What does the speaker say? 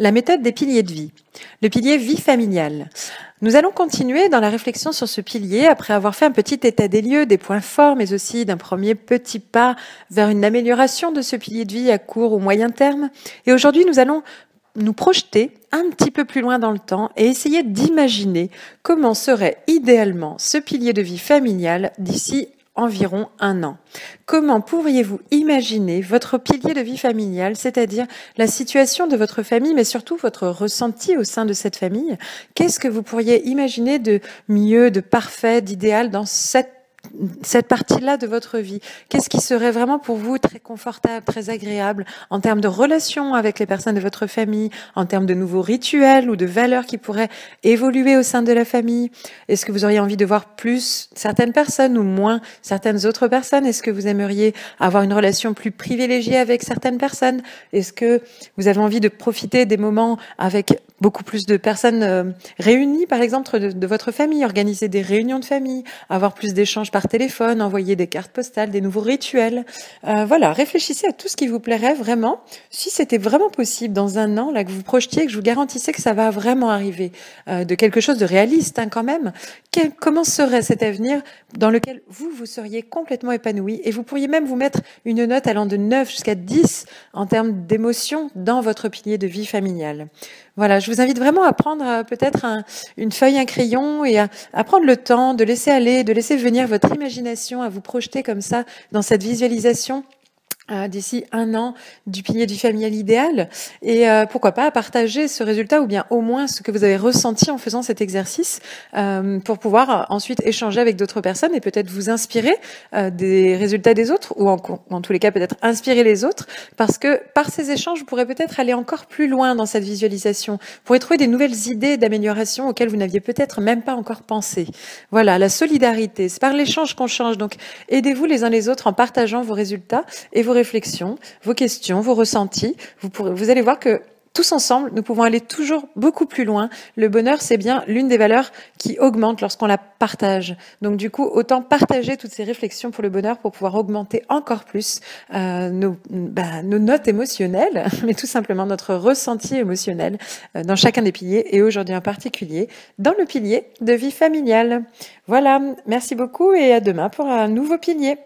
La méthode des piliers de vie. Le pilier vie familiale. Nous allons continuer dans la réflexion sur ce pilier après avoir fait un petit état des lieux, des points forts, mais aussi d'un premier petit pas vers une amélioration de ce pilier de vie à court ou moyen terme. Et aujourd'hui, nous allons nous projeter un petit peu plus loin dans le temps et essayer d'imaginer comment serait idéalement ce pilier de vie familiale d'ici environ 1 an. Comment pourriez-vous imaginer votre pilier de vie familiale, c'est-à-dire la situation de votre famille, mais surtout votre ressenti au sein de cette famille? Qu'est-ce que vous pourriez imaginer de mieux, de parfait, d'idéal dans cette partie-là de votre vie? Qu'est-ce qui serait vraiment pour vous très confortable, très agréable en termes de relations avec les personnes de votre famille, en termes de nouveaux rituels ou de valeurs qui pourraient évoluer au sein de la famille? Est-ce que vous auriez envie de voir plus certaines personnes ou moins certaines autres personnes? Est-ce que vous aimeriez avoir une relation plus privilégiée avec certaines personnes? Est-ce que vous avez envie de profiter des moments avec beaucoup plus de personnes réunies, par exemple, de votre famille, organiser des réunions de famille, avoir plus d'échanges par téléphone, envoyer des cartes postales, des nouveaux rituels. Voilà, réfléchissez à tout ce qui vous plairait vraiment. Si c'était vraiment possible dans 1 an, là, que vous projetiez, que je vous garantissais que ça va vraiment arriver, de quelque chose de réaliste quand même. Comment serait cet avenir dans lequel vous seriez complètement épanoui et vous pourriez même vous mettre une note allant de 9 jusqu'à 10 en termes d'émotion dans votre pilier de vie familiale. Voilà, je vous invite vraiment à prendre peut-être une feuille, un crayon et à prendre le temps de laisser aller, de laisser venir votre imagination, à vous projeter comme ça dans cette visualisation d'ici 1 an du pilier du familial idéal et pourquoi pas partager ce résultat ou bien au moins ce que vous avez ressenti en faisant cet exercice pour pouvoir ensuite échanger avec d'autres personnes et peut-être vous inspirer des résultats des autres ou en tous les cas peut-être inspirer les autres parce que par ces échanges vous pourrez peut-être aller encore plus loin dans cette visualisation, vous pourrez trouver des nouvelles idées d'amélioration auxquelles vous n'aviez peut-être même pas encore pensé. Voilà, la solidarité, c'est par l'échange qu'on change, donc aidez-vous les uns les autres en partageant vos résultats et vos réflexions, vos questions, vos ressentis. Vous allez voir que tous ensemble, nous pouvons aller toujours beaucoup plus loin. Le bonheur, c'est bien l'une des valeurs qui augmente lorsqu'on la partage. Donc du coup, autant partager toutes ces réflexions pour le bonheur pour pouvoir augmenter encore plus nos notes émotionnelles, mais tout simplement notre ressenti émotionnel dans chacun des piliers et aujourd'hui en particulier dans le pilier de vie familiale. Voilà, merci beaucoup et à demain pour un nouveau pilier.